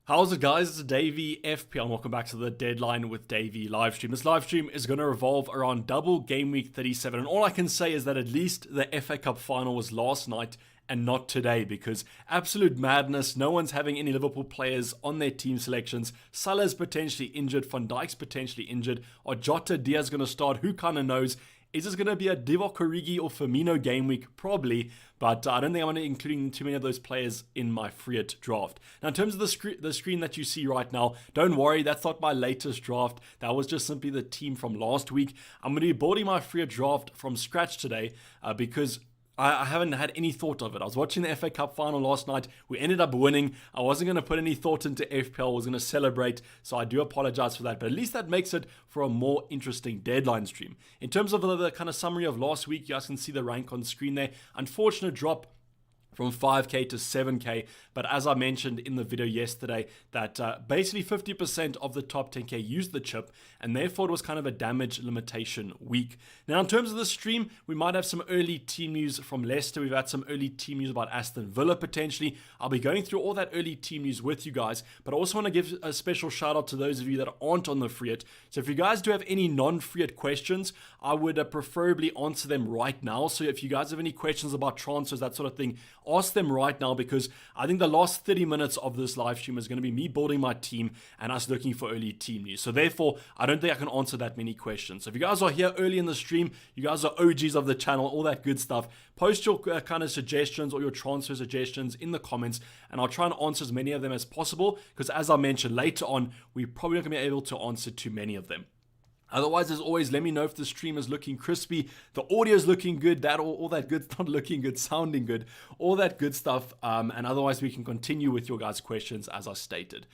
How's it, guys? It's Dayvy FP and welcome back to the Deadline with Dayvy livestream. This livestream is going to revolve around double game week 37, and all I can say is that at least the FA Cup final was last night and not today, because absolute madness. No one's having any Liverpool players on their team selections. Salah's potentially injured, Van Dijk's potentially injured, or Jota Diaz going to start, who kind of knows? Is this going to be a Divock Origi or Firmino game week? Probably, but I don't think I'm going to include too many of those players in my Freet draft. Now, in terms of the screen that you see right now, don't worry, that's not my latest draft. That was just simply the team from last week. I'm going to be building my Freet draft from scratch today because I haven't had any thought of it. I was watching the FA Cup final last night. We ended up winning. I wasn't going to put any thought into FPL. I was going to celebrate. So I do apologize for that. But at least that makes it for a more interesting deadline stream. In terms of the kind of summary of last week, you guys can see the rank on the screen there. Unfortunate drop from 5k to 7k, but as I mentioned in the video yesterday, that basically 50% of the top 10k used the chip, and therefore it was kind of a damage limitation week. Now, in terms of the stream, we might have some early team news from Leicester. We've had some early team news about Aston Villa potentially. I'll be going through all that early team news with you guys, but I also want to give a special shout out to those of you that aren't on the Freet. So if you guys do have any non-Freet questions, I would preferably answer them right now. So if you guys have any questions about transfers, that sort of thing, ask them right now, because I think the last 30 minutes of this live stream is going to be me building my team and us looking for early team news. So therefore, I don't think I can answer that many questions. So if you guys are here early in the stream, you guys are OGs of the channel, all that good stuff, post your kind of suggestions or your transfer suggestions in the comments, and I'll try and answer as many of them as possible, because as I mentioned later on, we're probably not going to be able to answer too many of them. Otherwise, as always, let me know if the stream is looking crispy, the audio is looking good, that all that good, not looking good, sounding good, all that good stuff. And otherwise, we can continue with your guys' questions as I stated.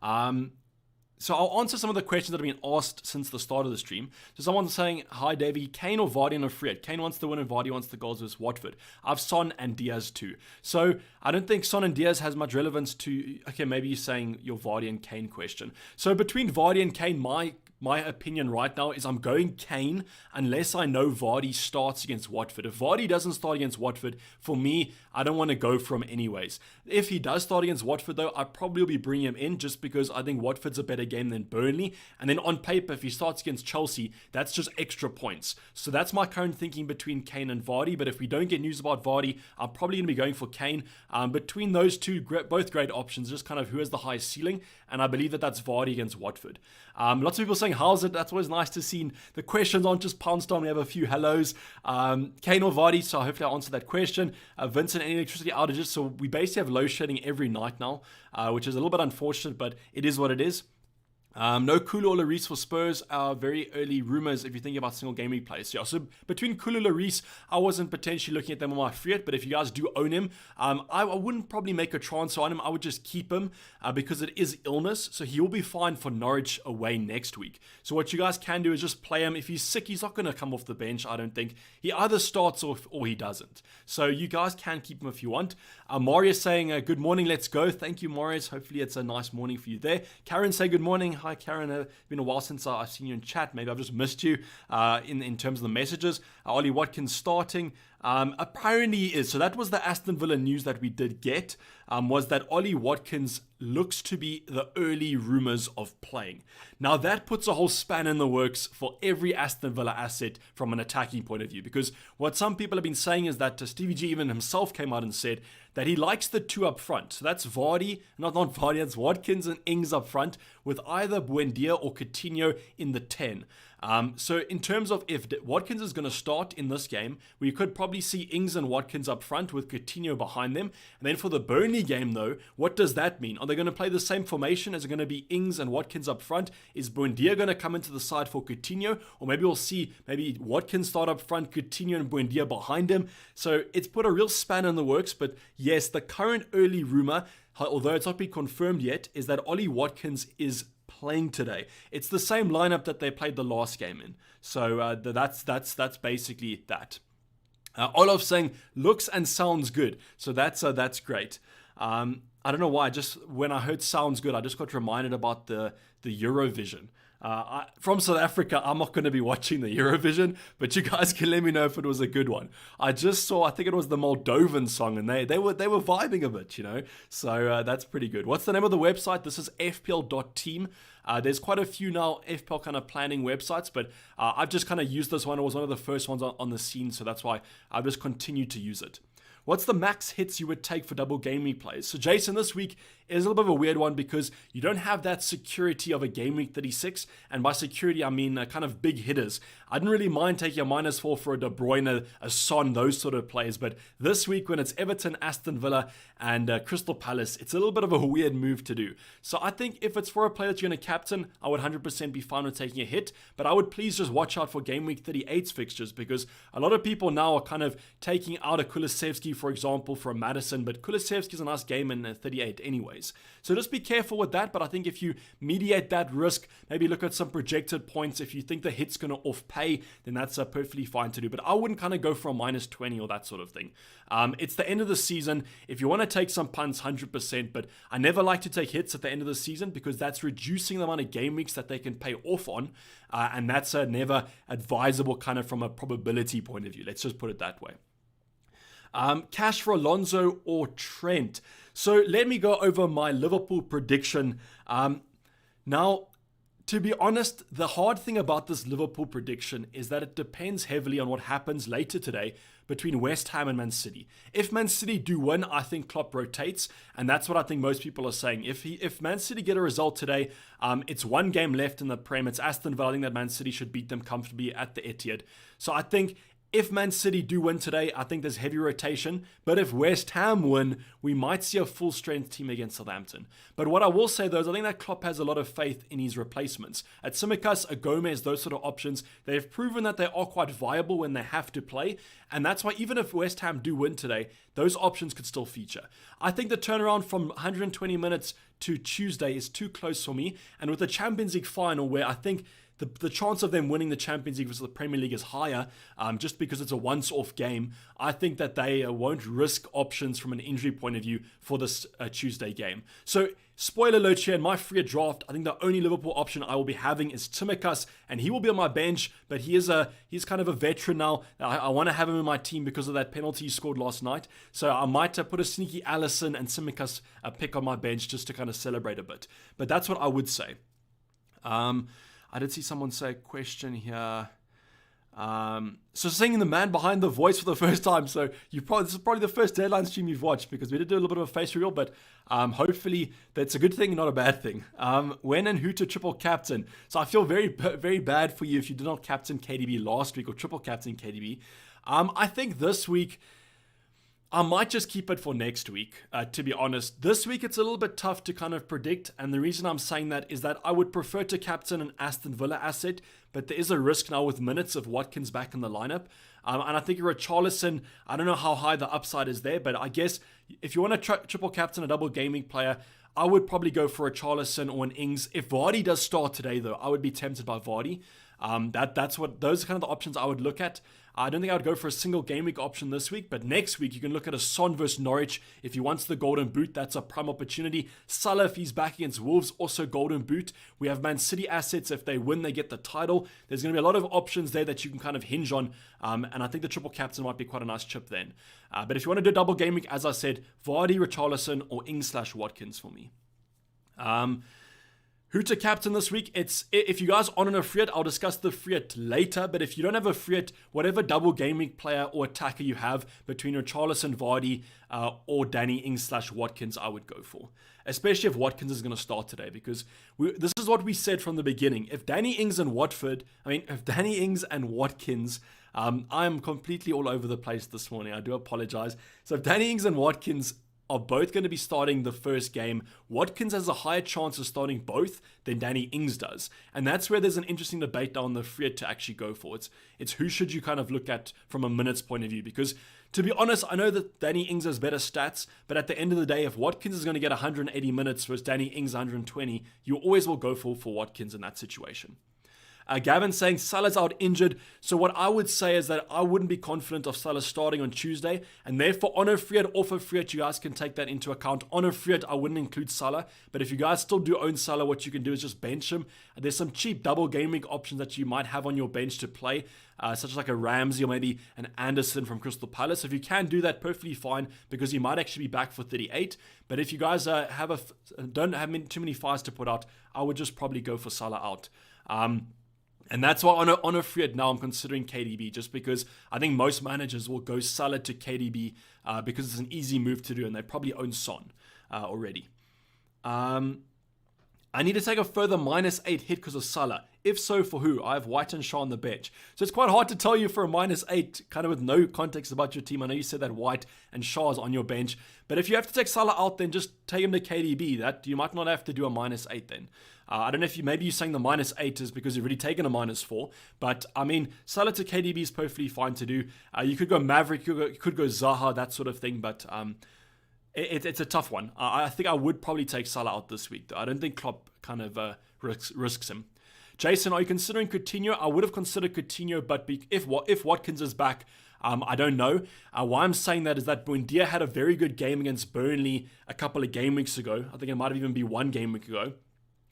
So I'll answer some of the questions that have been asked since the start of the stream. So someone's saying, hi Davey, Kane or Vardy in a Freet? Kane wants the win and Vardy wants the goals versus Watford. I've Son and Diaz too. So I don't think Son and Diaz has much relevance to, okay, maybe you're saying your Vardy and Kane question. So between Vardy and Kane, my opinion right now is I'm going Kane unless I know Vardy starts against Watford. If Vardy doesn't start against Watford, for me, I don't want to go for him anyways. If he does start against Watford though, I probably will be bringing him in just because I think Watford's a better game than Burnley. And then on paper, if he starts against Chelsea, that's just extra points. So that's my current thinking between Kane and Vardy. But if we don't get news about Vardy, I'm probably going to be going for Kane. Between those two, both great options, just kind of who has the highest ceiling. And I believe that that's Vardy against Watford. Lots of people saying, how's it? That's always nice to see. The questions aren't just pounced on. We have a few hellos. Kane or Vardy, so hopefully I answered that question. Vincent, any electricity outages? So we basically have load shedding every night now, which is a little bit unfortunate, but it is what it is. No Kulu or Lloris for Spurs. Very early rumors if you think about single game week plays. Yeah, so between Kulu and Lloris, I wasn't potentially looking at them on my Freet, but if you guys do own him, I wouldn't probably make a transfer on him. I would just keep him because it is illness, so he will be fine for Norwich away next week. So what you guys can do is just play him. If he's sick, he's not going to come off the bench, I don't think. He either starts or he doesn't. So you guys can keep him if you want. Marius saying, good morning, let's go. Thank you, Marius. Hopefully it's a nice morning for you there. Karen say good morning. Hi, Karen. It's been a while since I've seen you in chat. Maybe I've just missed you in terms of the messages. Ollie Watkins starting. Apparently he is. So that was the Aston Villa news that we did get, was that Ollie Watkins looks to be the early rumors of playing. Now that puts a whole span in the works for every Aston Villa asset from an attacking point of view, because what some people have been saying is that Stevie G even himself came out and said that he likes the two up front. So that's Vardy, not Vardy, that's Watkins and Ings up front, with either Buendia or Coutinho in the 10. So in terms of if Watkins is going to start in this game, we could probably see Ings and Watkins up front with Coutinho behind them. And then for the Burnley game though, what does that mean? Are they going to play the same formation? Is it going to be Ings and Watkins up front? Is Buendia going to come into the side for Coutinho? Or maybe we'll see maybe Watkins start up front, Coutinho and Buendia behind him. So it's put a real span in the works. But yes, the current early rumor, although it's not been confirmed yet, is that Ollie Watkins is playing today. It's the same lineup that they played the last game in. So that's basically that. Olaf saying looks and sounds good. So that's great. I don't know why. Just when I heard sounds good, I just got reminded about the Eurovision. From South Africa, I'm not going to be watching the Eurovision, but you guys can let me know if it was a good one. I just saw, I think it was the Moldovan song, and they were vibing a bit, you know. So that's pretty good. What's the name of the website? This is fpl.team. There's quite a few now FPL kind of planning websites, but I've just kind of used this one. It was one of the first ones on the scene, so that's why I've just continued to use it. What's the max hits you would take for double game week plays? So Jason, this week is a little bit of a weird one because you don't have that security of a game week 36. And by security, I mean kind of big hitters. I didn't really mind taking a -4 for a De Bruyne, a Son, those sort of plays. But this week when it's Everton, Aston Villa and Crystal Palace, it's a little bit of a weird move to do. So I think if it's for a player that you're going to captain, I would 100% be fine with taking a hit. But I would please just watch out for game week 38's fixtures because a lot of people now are kind of taking out a Kulusevski, for example, for a Madison, but Kulusevski's a nice game in 38 anyways. So just be careful with that, but I think if you mediate that risk, maybe look at some projected points. If you think the hit's going to off-pay, then that's perfectly fine to do. But I wouldn't kind of go for a -20 or that sort of thing. It's the end of the season. If you want to take some punts, 100%, but I never like to take hits at the end of the season because that's reducing the amount of game weeks that they can pay off on, and that's never advisable kind of from a probability point of view. Let's just put it that way. Cash for Alonso or Trent. So let me go over my Liverpool prediction. Now, to be honest, the hard thing about this Liverpool prediction is that it depends heavily on what happens later today between West Ham and Man City. If Man City do win, I think Klopp rotates, and that's what I think most people are saying. If Man City get a result today, it's one game left in the Prem. It's Aston Villa. I think that Man City should beat them comfortably at the Etihad. So I think if Man City do win today, I think there's heavy rotation. But if West Ham win, we might see a full-strength team against Southampton. But what I will say, though, is I think that Klopp has a lot of faith in his replacements. At Tsimikas, a Gomez, those sort of options, they've proven that they are quite viable when they have to play. And that's why even if West Ham do win today, those options could still feature. I think the turnaround from 120 minutes to Tuesday is too close for me. And with the Champions League final, where I think the chance of them winning the Champions League versus the Premier League is higher, just because it's a once-off game. I think that they won't risk options from an injury point of view for this Tuesday game. So, spoiler alert here, in my free draft, I think the only Liverpool option I will be having is Tsimikas, and he will be on my bench, but he's kind of a veteran now. I want to have him in my team because of that penalty he scored last night. So I might put a sneaky Alisson and Tsimikas pick on my bench just to kind of celebrate a bit. But that's what I would say. I did see someone say a question here. So seeing the man behind the voice for the first time. So this is probably the first deadline stream you've watched because we did do a little bit of a face reveal, but hopefully that's a good thing, not a bad thing. When and who to triple captain. So I feel very, very bad for you if you did not captain KDB last week or triple captain KDB. I think this week, I might just keep it for next week, to be honest. This week, it's a little bit tough to kind of predict, and the reason I'm saying that is that I would prefer to captain an Aston Villa asset, but there is a risk now with minutes of Watkins back in the lineup. And I think you're Richarlison. I don't know how high the upside is there, but I guess if you want to triple captain a double gaming player, I would probably go for a Richarlison or an Ings. If Vardy does start today, though, I would be tempted by Vardy. Those are kind of the options I would look at. I don't think I would go for a single game week option this week, but next week you can look at a Son versus Norwich. If he wants the golden boot, that's a prime opportunity. Salah, if he's back against Wolves, also golden boot. We have Man City assets. If they win, they get the title. There's going to be a lot of options there that you can kind of hinge on, and I think the triple captain might be quite a nice chip then. But if you want to do a double game week, as I said, Vardy, Richarlison, or Ings/Watkins for me. Who to captain this week? If you guys aren't on a Friet, I'll discuss the Friet later. But if you don't have a Friet, whatever double gaming player or attacker you have between Richarlison, Vardy, or Danny Ings/Watkins, I would go for. Especially if Watkins is going to start today, because this is what we said from the beginning. If Danny Ings and Watkins, I'm completely all over the place this morning. I do apologize. So if Danny Ings and Watkins are both going to be starting the first game, Watkins has a higher chance of starting both than Danny Ings does. And that's where there's an interesting debate down the Friet to actually go for. It's who should you kind of look at from a minutes point of view, because to be honest, I know that Danny Ings has better stats, but at the end of the day, if Watkins is going to get 180 minutes versus Danny Ings 120, you always will go for Watkins in that situation. Gavin saying Salah's out injured. So what I would say is that I wouldn't be confident of Salah starting on Tuesday. And therefore, on a free hit, off a free hit, you guys can take that into account. On a free hit, I wouldn't include Salah. But if you guys still do own Salah, what you can do is just bench him. There's some cheap double game week options that you might have on your bench to play, such as like a Ramsey or maybe an Anderson from Crystal Palace. If you can do that, perfectly fine, because he might actually be back for 38. But if you guys don't have too many fires to put out, I would just probably go for Salah out. And that's why on a free hit now I'm considering KDB, just because I think most managers will go Salah to KDB because it's an easy move to do, and they probably own Son already. I need to take a further -8 hit because of Salah. If so, for who? I have White and Shaw on the bench. So it's quite hard to tell you for a -8, kind of with no context about your team. I know you said that White and Shaw is on your bench. But if you have to take Salah out, then just take him to KDB. That you might not have to do a -8 then. I don't know if maybe you're saying the -8 is because you've already taken a -4. But, I mean, Salah to KDB is perfectly fine to do. You could go Maverick, you could go Zaha, that sort of thing. But it's a tough one. I think I would probably take Salah out this week, though. I don't think Klopp kind of risks him. Jason, are you considering Coutinho? I would have considered Coutinho, but if Watkins is back, I don't know. Why I'm saying that is that Buendia had a very good game against Burnley a couple of game weeks ago. I think it might have even been 1 game week ago.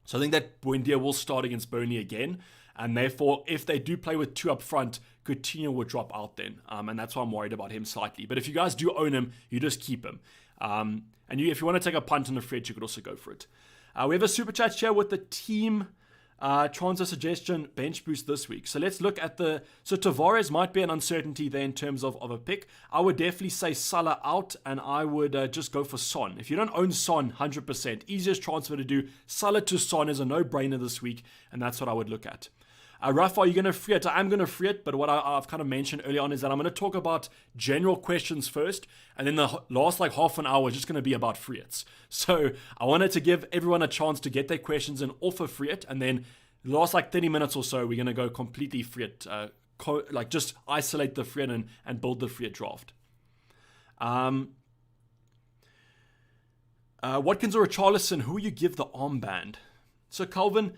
So I think that Buendia will start against Burnley again. And therefore, if they do play with 2 up front, Coutinho will drop out then. And that's why I'm worried about him slightly. But if you guys do own him, you just keep him. If you want to take a punt on the fridge, you could also go for it. We have a super chat here with the team transfer suggestion bench boost this week. So let's look at so Tavares might be an uncertainty there in terms of a pick. I would definitely say Salah out, and I would just go for Son. If you don't own Son, 100%, easiest transfer to do. Salah to Son is a no-brainer this week, and that's what I would look at. Rafa, are you going to free it? I'm going to free it, but what I've kind of mentioned early on is that I'm going to talk about general questions first, and then the last half an hour is just going to be about free hits. So I wanted to give everyone a chance to get their questions in off a free hit, and then the last 30 minutes or so, we're going to go completely free hit, just isolate the free hit and build the free hit draft. Watkins or Richarlison, who will you give the armband? So Calvin,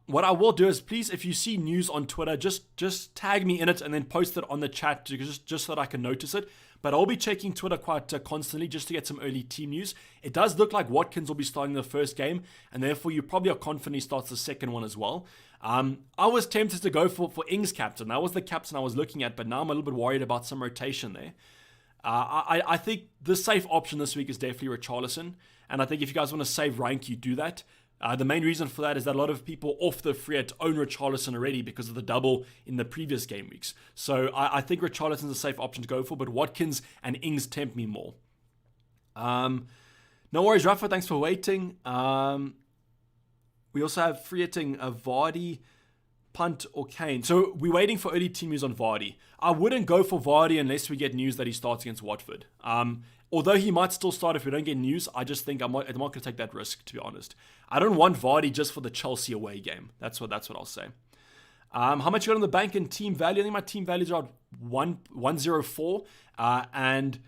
what I will do is, please, if you see news on Twitter, just tag me in it and then post it on the chat just so that I can notice it. But I'll be checking Twitter quite constantly just to get some early team news. It does look like Watkins will be starting the first game, and therefore you probably are confident he starts the second one as well. I was tempted to go for Ings captain. That was the captain I was looking at, but now I'm a little bit worried about some rotation there. I think the safe option this week is definitely Richarlison, and I think if you guys want to save rank, you do that. The main reason for that is that a lot of people off the free hit own Richarlison already because of the double in the previous game weeks. So I think Richarlison is a safe option to go for, but Watkins and Ings tempt me more. No worries, Rafa. Thanks for waiting. We also have free hitting Vardy, Punt, or Kane. So we're waiting for early team news on Vardy. I wouldn't go for Vardy unless we get news that he starts against Watford. Although he might still start if we don't get news, I just think I'm not going to take that risk, to be honest. I don't want Vardy just for the Chelsea away game. That's what I'll say. How much you got on the bank in team value? I think my team value is around 104. And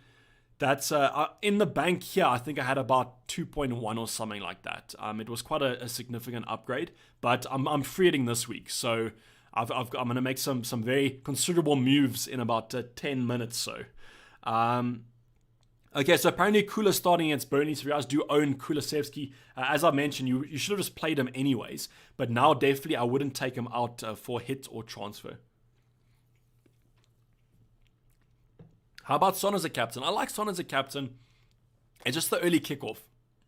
that's in the bank here. I think I had about 2.1 or something like that. It was quite a significant upgrade. But I'm free hitting this week. So I'm going to make some very considerable moves in about 10 minutes so. Okay, so apparently Kula starting against Burnley, so if you guys do own Kulusevski, as I mentioned, you should have just played him anyways, but now definitely I wouldn't take him out for hit or transfer. How about Son as a captain? I like Son as a captain. It's just the early kickoff.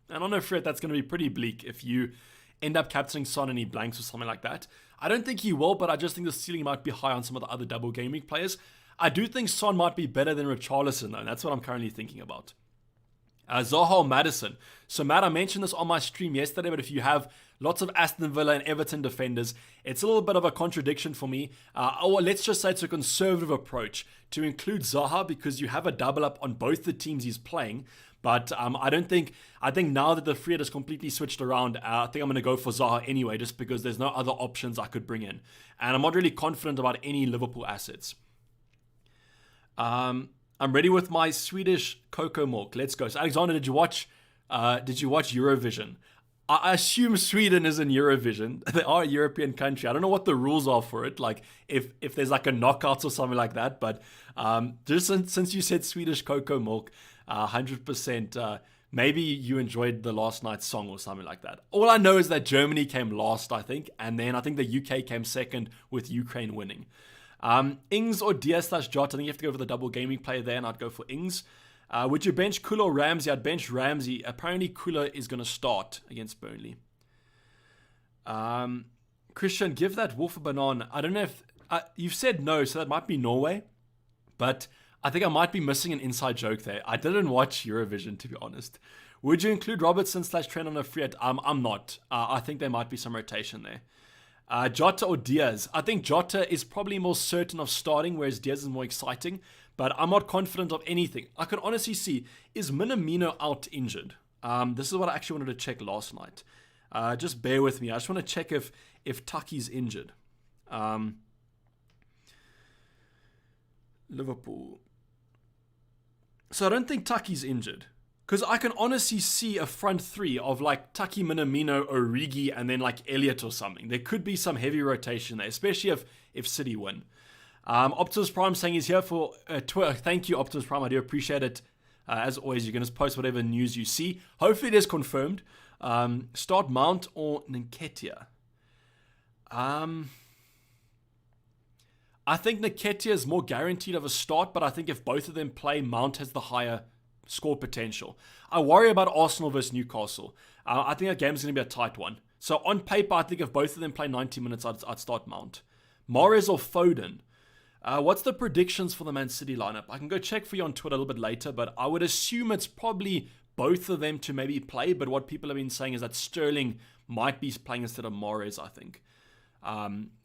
And on a threat, that's going to be pretty bleak if you end up captaining Son and he blanks or something like that. I don't think he will, but I just think the ceiling might be high on some of the other double game week players. I do think Son might be better than Richarlison, though. That's what I'm currently thinking about. Zaha or Maddison. So, Matt, I mentioned this on my stream yesterday, but if you have lots of Aston Villa and Everton defenders, it's a little bit of a contradiction for me. Or let's just say it's a conservative approach to include Zaha because you have a double up on both the teams he's playing. But I think now that the free hit is completely switched around, I think I'm going to go for Zaha anyway, just because there's no other options I could bring in. And I'm not really confident about any Liverpool assets. I'm ready with my Swedish cocoa milk. Let's go. So Alexander, did you watch Eurovision? I assume Sweden is in Eurovision. They are a European country. I don't know what the rules are for it, like if there's like a knockout or something like that. But just since you said Swedish cocoa milk, 100%, maybe you enjoyed the last night's song or something like that. All I know is that Germany came last, I think, and then I think the UK came second with Ukraine winning. Ings or Diaz/Jota, I think you have to go for the double gaming player there, and I'd go for Ings. Would you bench Kula or Ramsey? I'd bench Ramsey. Apparently Kula is going to start against Burnley. Christian, give that Wolf a banana. I don't know if... you've said no, so that might be Norway. But I think I might be missing an inside joke there. I didn't watch Eurovision, to be honest. Would you include Robertson/Trent on a free hit? I'm not. I think there might be some rotation there. Jota or Diaz? I think Jota is probably more certain of starting, whereas Diaz is more exciting. But I'm not confident of anything. I can honestly see, is Minamino out injured? This is what I actually wanted to check last night. Just bear with me. I just want to check if Tucky's injured. Liverpool. So I don't think Tucky's injured. Because I can honestly see a front three of like Tucky, Minamino, Origi, and then like Elliott or something. There could be some heavy rotation there, especially if City win. Optimus Prime saying he's here for Twitter. Thank you, Optimus Prime. I do appreciate it. As always, you can just post whatever news you see. Hopefully it is confirmed. Start Mount or Nketiah. I think Nketiah is more guaranteed of a start, but I think if both of them play, Mount has the higher score potential. I worry about Arsenal versus Newcastle. I think that game's going to be a tight one. So on paper, I think if both of them play 90 minutes, I'd start Mount. Mahrez or Foden? What's the predictions for the Man City lineup? I can go check for you on Twitter a little bit later, but I would assume it's probably both of them to maybe play. But what people have been saying is that Sterling might be playing instead of Mahrez, I think.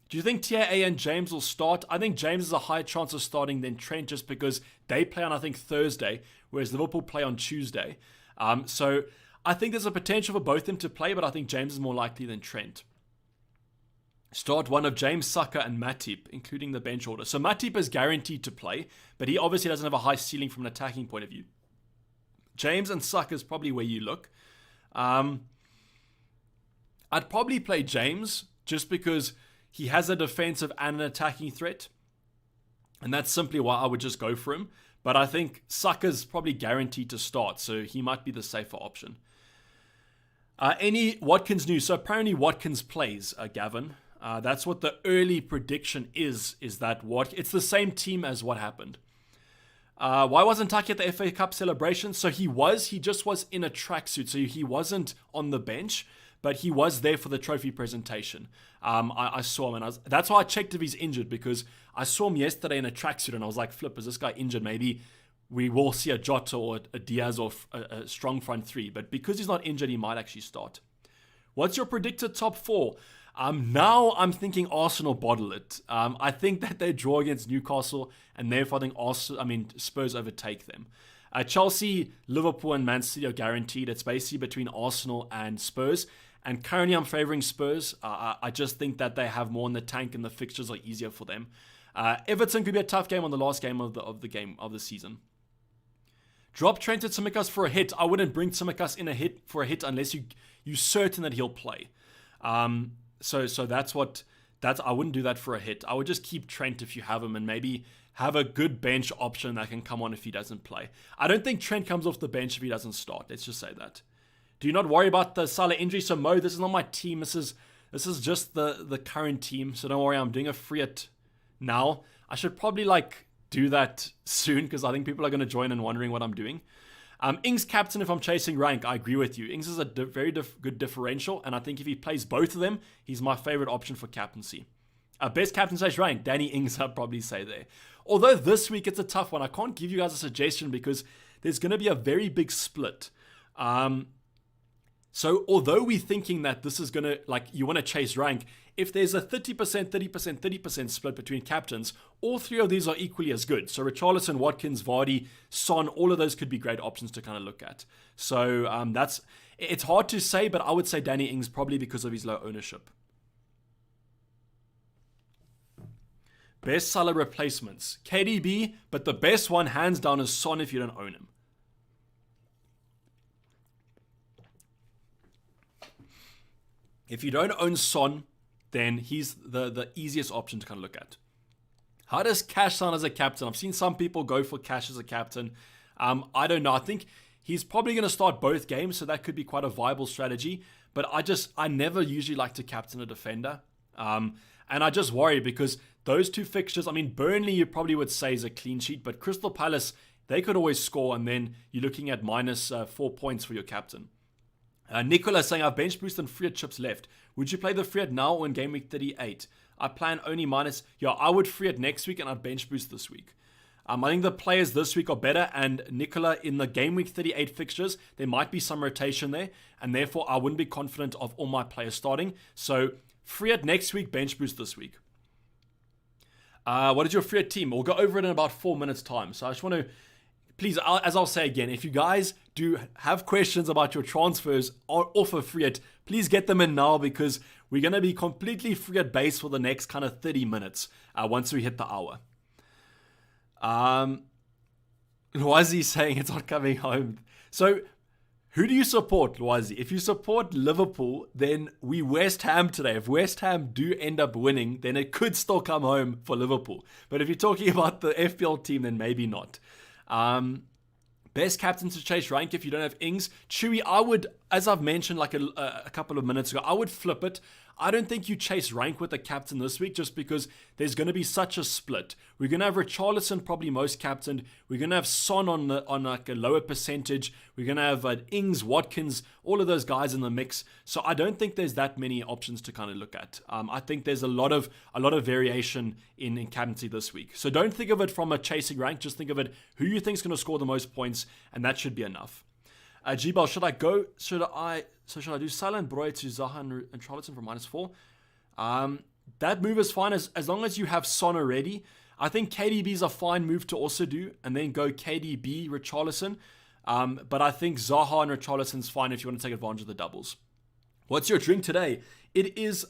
Do you think TAA and James will start? I think James has a higher chance of starting than Trent just because they play on, I think, Thursday, whereas Liverpool play on Tuesday. So I think there's a potential for both of them to play, but I think James is more likely than Trent. Start one of James, Saka, and Matip, including the bench order. So Matip is guaranteed to play, but he obviously doesn't have a high ceiling from an attacking point of view. James and Saka is probably where you look. I'd probably play James just because he has a defensive and an attacking threat. And that's simply why I would just go for him. But I think Saka's probably guaranteed to start, so he might be the safer option. Any Watkins news? So apparently Watkins plays, Gavin. That's what the early prediction is that it's the same team as what happened. Why wasn't Taki at the FA Cup celebration? So he just was in a tracksuit, so he wasn't on the bench, but he was there for the trophy presentation. I saw him, and that's why I checked if he's injured, because I saw him yesterday in a tracksuit, and I was like, flip, is this guy injured? Maybe we will see a Jota or a Diaz or a strong front three, but because he's not injured, he might actually start. What's your predicted top four? Now I'm thinking Arsenal bottle it. I think that they draw against Newcastle, and therefore I think Spurs overtake them. Chelsea, Liverpool, and Man City are guaranteed. It's basically between Arsenal and Spurs. And currently I'm favouring Spurs. I just think that they have more in the tank and the fixtures are easier for them. Everton could be a tough game on the last game of the season. Drop Trent at Tsimikas for a hit. I wouldn't bring Tsimikas in for a hit unless you're certain that he'll play. So that's I wouldn't do that for a hit. I would just keep Trent if you have him and maybe have a good bench option that can come on if he doesn't play. I don't think Trent comes off the bench if he doesn't start. Let's just say that. Do you not worry about the Salah injury? So Mo, this is not my team. This is just the current team. So don't worry, I'm doing a free hit now. I should probably do that soon because I think people are going to join and wondering what I'm doing. Ings captain if I'm chasing rank. I agree with you. Ings is a very good differential, and I think if he plays both of them, he's my favorite option for captaincy. Best captain slash rank, Danny Ings, I'd probably say there. Although this week it's a tough one. I can't give you guys a suggestion because there's going to be a very big split. So although we're thinking that this is going to, you want to chase rank, if there's a 30%, 30%, 30% split between captains, all three of these are equally as good. So Richarlison, Watkins, Vardy, Son, all of those could be great options to kind of look at. So it's hard to say, but I would say Danny Ings probably because of his low ownership. Best Salah replacements. KDB, but the best one hands down is Son if you don't own him. If you don't own Son, then he's the easiest option to kind of look at. How does Cash sound as a captain? I've seen some people go for Cash as a captain. I don't know. I think he's probably going to start both games, so that could be quite a viable strategy. But I never usually like to captain a defender. And I just worry because those two fixtures, I mean, Burnley you probably would say is a clean sheet, but Crystal Palace, they could always score, and then you're looking at minus 4 points for your captain. Nicola saying, I've bench boosted and Fried chips left. Would you play the Fried now or in game week 38? I plan only minus... Yeah, I would Fried next week and I'd bench boost this week. I think the players this week are better, and Nicola, in the game week 38 fixtures, there might be some rotation there, and therefore I wouldn't be confident of all my players starting. So, Fried next week, bench boost this week. What is your Fried team? We'll go over it in about 4 minutes time. So I just want to... Please, as I'll say again, if you guys do have questions about your transfers off of Fried, please get them in now, because we're going to be completely Fried based for the next kind of 30 minutes once we hit the hour. Loazi saying it's not coming home. So, who do you support, Loazi? If you support Liverpool, then we West Ham today. If West Ham do end up winning, then it could still come home for Liverpool. But if you're talking about the FPL team, then maybe not. Best captain to chase rank if you don't have Ings. Chewy, I would, as I've mentioned like a couple of minutes ago, I would flip it. I don't think you chase rank with the captain this week, just because there's going to be such a split. We're going to have Richarlison probably most captained. We're going to have Son on like a lower percentage. We're going to have Ings, Watkins, all of those guys in the mix. So I don't think there's that many options to kind of look at. I think there's a lot of variation in captaincy this week. So don't think of it from a chasing rank. Just think of it who you think is going to score the most points, and that should be enough. G-Bell, should I do Silent Broy to Zaha and Charlton for -4? That move is fine as long as you have Son already. I think KDB's a fine move to also do, and then go KDB, Richarlison. But I think Zaha and Richarlison's fine if you want to take advantage of the doubles. What's your drink today? It is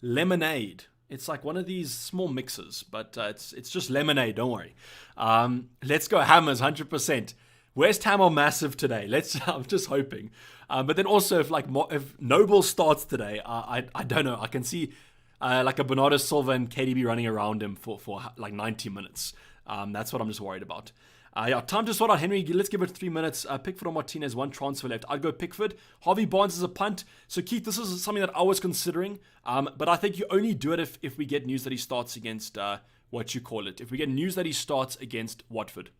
lemonade. It's like one of these small mixes, but it's just lemonade, don't worry. Let's go Hammers, 100%. West Ham are massive today. I'm just hoping. But then also, if Noble starts today, I don't know. I can see like a Bernardo Silva and KDB running around him for like 90 minutes. That's what I'm just worried about. Time to sort out Henry. Let's give it 3 minutes. Pickford or Martinez, one transfer left. I'd go Pickford. Harvey Barnes is a punt. So Keith, this is something that I was considering. But I think you only do it if we get news that he starts against if we get news that he starts against Watford.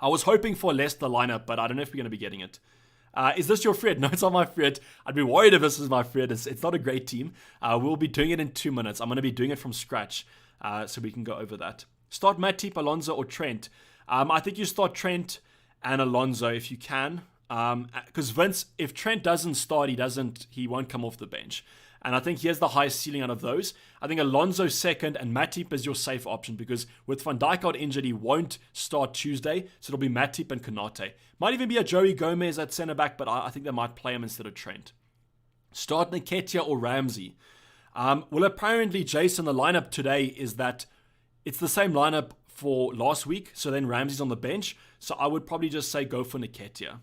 I was hoping for Leicester lineup, but I don't know if we're going to be getting it. Is this your Fred? No, it's not my Fred. I'd be worried if this is my Fred. It's not a great team. We'll be doing it in 2 minutes. I'm going to be doing it from scratch, so we can go over that. Start Matip, Alonso, or Trent. I think you start Trent and Alonso if you can. Because Vince, if Trent doesn't start, he won't come off the bench. And I think he has the highest ceiling out of those. I think Alonso second and Matip is your safe option, because with Van Dijk out injured, he won't start Tuesday. So it'll be Matip and Konate. Might even be a Joey Gomez at centre-back, but I think they might play him instead of Trent. Start Nketiah or Ramsey. Well, apparently, Jason, the lineup today is that it's the same lineup for last week. So then Ramsey's on the bench. So I would probably just say go for Nketiah.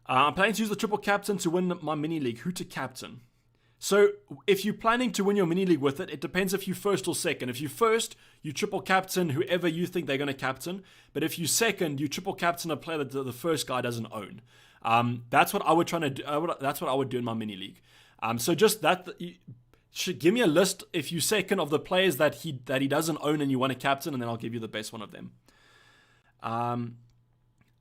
I'm planning to use the triple captain to win my mini league. Who to captain? So if you're planning to win your mini league with it, it depends if you first or second. If you first, you triple captain whoever you think they're going to captain. But if you second, you triple captain a player that the first guy doesn't own. That's what I would try to do. That's what I would do in my mini league. So just that, you should give me a list if you second of the players that he doesn't own and you want to captain, and then I'll give you the best one of them. I'm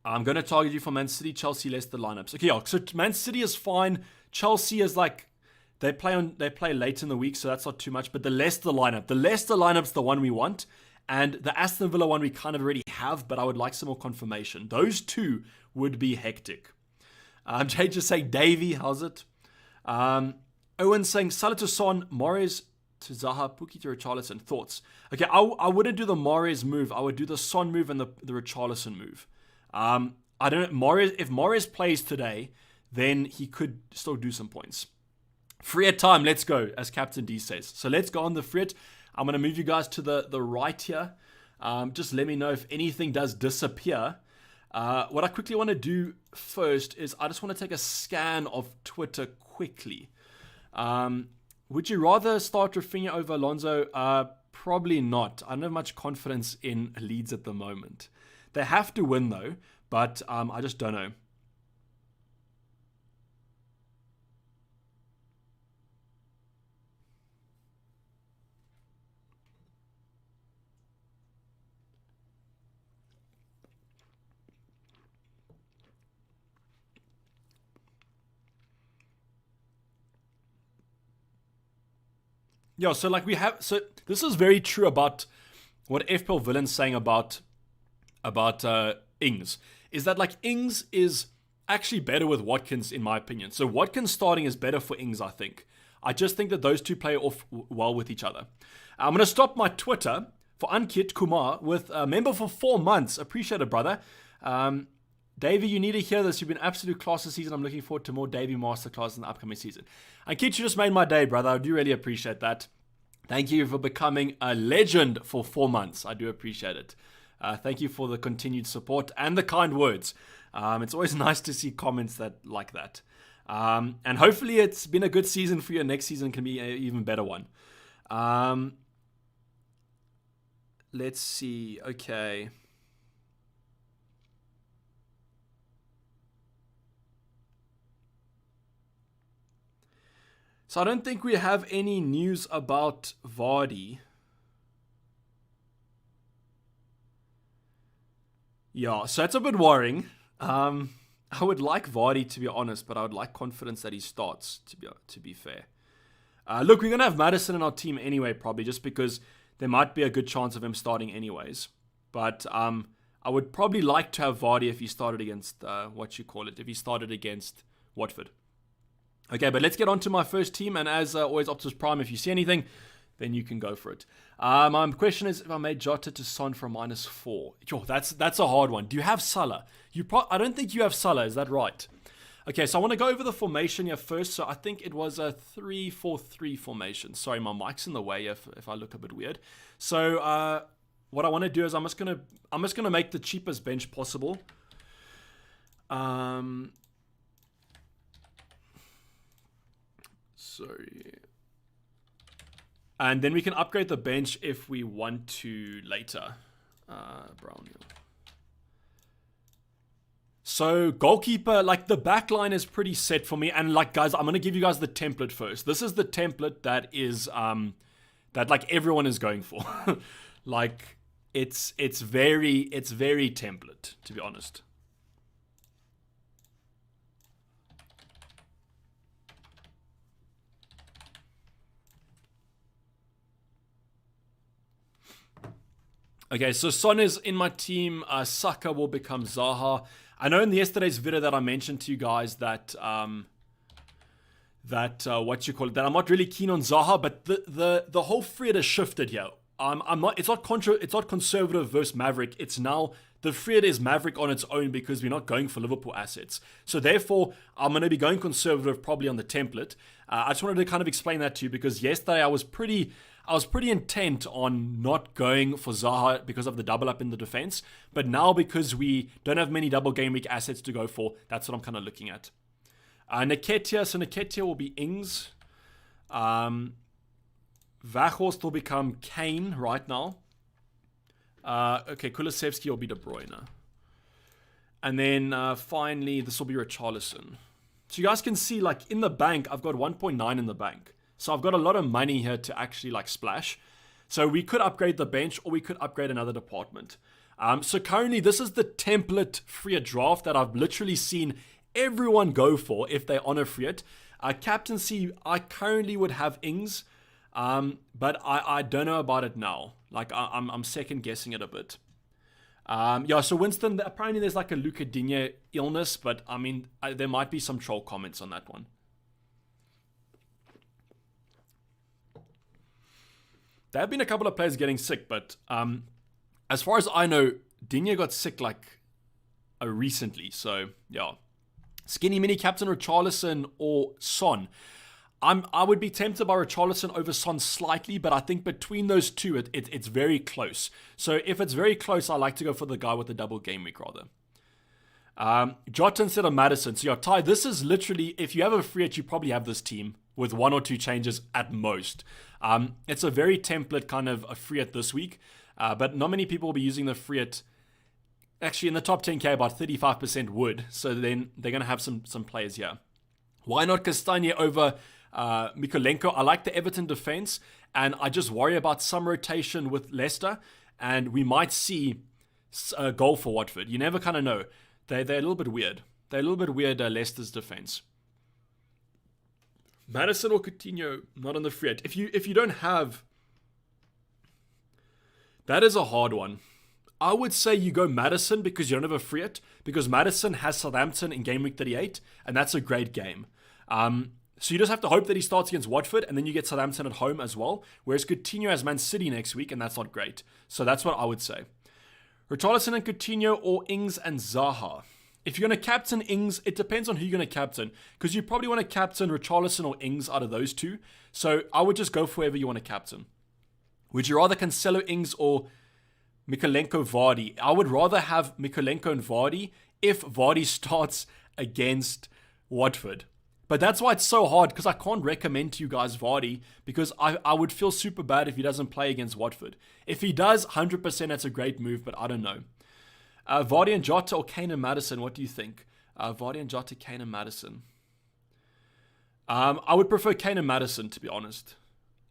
going to target you for Man City, Chelsea, Leicester lineups. Okay, yeah, so Man City is fine. Chelsea is like, they play late in the week, so that's not too much. But the Leicester lineup's the one we want. And the Aston Villa one we kind of already have, but I would like some more confirmation. Those two would be hectic. Jay just saying Dayvy, how's it? Owen saying Salah to Son, Mahrez to Zaha, Pukki to Richarlison. Thoughts? Okay, I wouldn't do the Mahrez move. I would do the Son move and the Richarlison move. I don't know. If Mahrez plays today, then he could still do some points. Friet time, let's go, as Captain D says. So let's go on the Friet. I'm going to move you guys to the right here. Just let me know if anything does disappear. What I quickly want to do first is I just want to take a scan of Twitter quickly. Would you rather start Rafinha over Alonso? Probably not. I don't have much confidence in Leeds at the moment. They have to win though, but I just don't know. Yeah, so like so this is very true about what FPL Villain's saying about Ings, is that like Ings is actually better with Watkins in my opinion. So Watkins starting is better for Ings, I think. I just think that those two play off well with each other. I'm going to stop my Twitter for Ankit Kumar with a member for 4 months. Appreciate it, brother. Dayvy, you need to hear this. You've been absolute class this season. I'm looking forward to more Dayvy masterclass in the upcoming season. Ankit, you just made my day, brother. I do really appreciate that. Thank you for becoming a legend for 4 months. I do appreciate it. Thank you for the continued support and the kind words. It's always nice to see comments like that. And hopefully it's been a good season for you. Next season can be an even better one. Let's see. Okay. So I don't think we have any news about Vardy. Yeah, so it's a bit worrying. I would like Vardy, to be honest, but I would like confidence that he starts, to be fair. Look, we're going to have Maddison in our team anyway, probably, just because there might be a good chance of him starting anyways. But I would probably like to have Vardy if he started against, if he started against Watford. Okay, but let's get on to my first team. And as always, Optus Prime, if you see anything, then you can go for it. My question is if I made Jota to Son for -4. Yo, that's a hard one. Do you have Salah? I don't think you have Salah. Is that right? Okay, so I want to go over the formation here first. So I think it was a 3-4-3 formation. Sorry, my mic's in the way if I look a bit weird. So what I want to do is I'm just gonna make the cheapest bench possible. Sorry. And then we can upgrade the bench if we want to later. Brownhill. So goalkeeper, like the back line is pretty set for me. And like guys, I'm gonna give you guys the template first. This is the template that is that like everyone is going for. Like it's very template, to be honest. Okay, so Son is in my team. Saka will become Zaha. I know in yesterday's video that I mentioned to you guys that that I'm not really keen on Zaha, but the whole thread has shifted here. It's not conservative versus Maverick. It's now the thread is Maverick on its own because we're not going for Liverpool assets. So therefore, I'm going to be going conservative probably on the template. I just wanted to kind of explain that to you because yesterday I was pretty intent on not going for Zaha because of the double up in the defense. But now because we don't have many double game week assets to go for, that's what I'm kind of looking at. Nketiah, so Nketiah will be Ings. Weghorst will become Kane right now. Okay, Kulusevski will be De Bruyne. And then finally, this will be Richarlison. So you guys can see, like, in the bank, I've got 1.9 in the bank. So I've got a lot of money here to actually, like, splash. So we could upgrade the bench or we could upgrade another department. So currently, this is the template free draft that I've literally seen everyone go for if they're on a free hit. Captaincy, I currently would have Ings. But I don't know about it now. Like, I'm second guessing it a bit. Yeah, so Winston, apparently there's like a Luca Digne illness, but I mean, there might be some troll comments on that one. There have been a couple of players getting sick, but as far as I know, Digne got sick like recently. So, yeah. Skinny Mini Captain Richarlison or Son. I would be tempted by Richarlison over Son slightly, but I think between those two, it's very close. So if it's very close, I like to go for the guy with the double game week rather. Jota instead of Maddison. So yeah, Ty, this is literally, if you have a free hit, you probably have this team with 1 or 2 changes at most. It's a very template kind of a free hit this week, but not many people will be using the free hit. Actually, in the top 10K, about 35% would, so then they're going to have some players here. Why not Castagne over Mikolenko? I like the Everton defense, and I just worry about some rotation with Leicester, and we might see a goal for Watford. You never kind of know. They're a little bit weird. They're a little bit weird, Leicester's defense. Maddison or Coutinho, not on the free hit. If you don't have... That is a hard one. I would say you go Maddison because you don't have a free hit, because Maddison has Southampton in game week 38, and that's a great game. So you just have to hope that he starts against Watford, and then you get Southampton at home as well, whereas Coutinho has Man City next week, and that's not great. So that's what I would say. Richarlison and Coutinho, or Ings and Zaha. If you're going to captain Ings, it depends on who you're going to captain, because you probably want to captain Richarlison or Ings out of those two. So I would just go for whoever you want to captain. Would you rather Cancelo, Ings, or Mikolenko, Vardy? I would rather have Mikolenko and Vardy if Vardy starts against Watford. But that's why it's so hard, because I can't recommend to you guys Vardy, because I would feel super bad if he doesn't play against Watford. If he does, 100% that's a great move, but I don't know. Vardy and Jota or Kane and Maddison, what do you think? Vardy and Jota, Kane and Maddison. I would prefer Kane and Maddison, to be honest.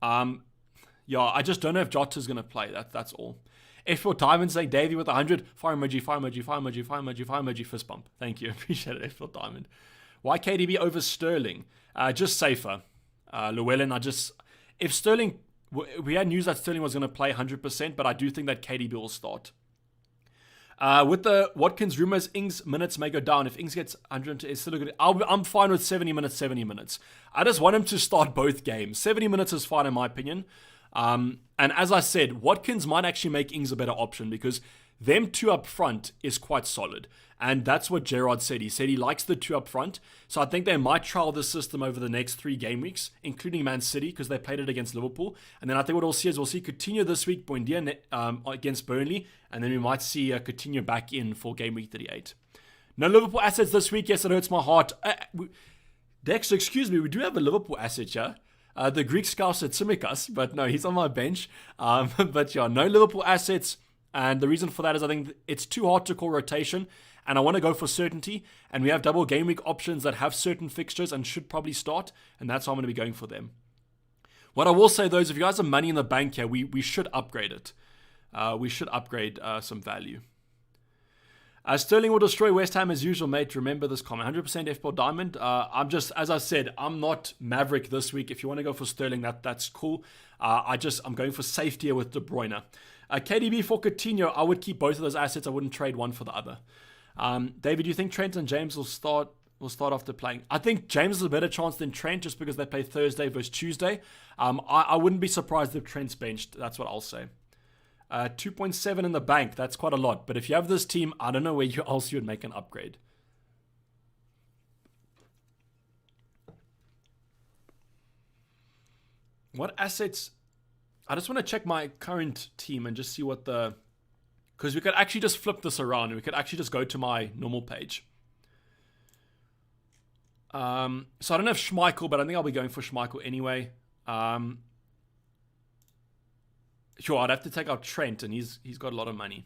Yeah, I just don't know if Jota's going to play. That's all. F4 Diamond saying Dayvy with 100. Fire emoji, fire emoji, fire emoji, fire emoji, fire emoji, fist bump. Thank you. Appreciate it, F4 Diamond. Why KDB over Sterling? Just safer. Llewellyn, if Sterling, we had news that Sterling was going to play 100%, but I do think that KDB will start. With the Watkins rumors, Ings minutes may go down. If Ings gets 100, it's still a good. I'm fine with 70 minutes. I just want him to start both games. 70 minutes is fine in my opinion. And as I said, Watkins might actually make Ings a better option, because them two up front is quite solid. And that's what Gerrard said. He said he likes the two up front. So I think they might trial this system over the next 3 game weeks, including Man City, because they played it against Liverpool. And then I think what we'll see is we'll see Coutinho this week, Buendia against Burnley. And then we might see Coutinho back in for game week 38. No Liverpool assets this week. Yes, it hurts my heart. Dexter, excuse me, we do have a Liverpool asset here. The Greek scout at Tsimikas, but no, he's on my bench. But yeah, no Liverpool assets. And the reason for that is I think it's too hard to call rotation, and I want to go for certainty. And we have double game week options that have certain fixtures and should probably start, and that's why I'm going to be going for them. What I will say though is if you guys have money in the bank here, we should upgrade it. We should upgrade some value. Sterling will destroy West Ham as usual, mate. Remember this comment. 100% FPL Diamond. I'm just, as I said, I'm not Maverick this week. If you want to go for Sterling, that's cool. I'm going for safety here with De Bruyne. KDB for Coutinho, I would keep both of those assets. I wouldn't trade one for the other. David, do you think Trent and James will start after playing? I think James has a better chance than Trent just because they play Thursday versus Tuesday. I wouldn't be surprised if Trent's benched. That's what I'll say. 2.7 in the bank. That's quite a lot. But if you have this team, I don't know where else you would make an upgrade. What assets? I just want to check my current team and just see what because we could actually just flip this around. We could actually just go to my normal page. So I don't have Schmeichel, but I think I'll be going for Schmeichel anyway. Sure, I'd have to take out Trent, and he's got a lot of money.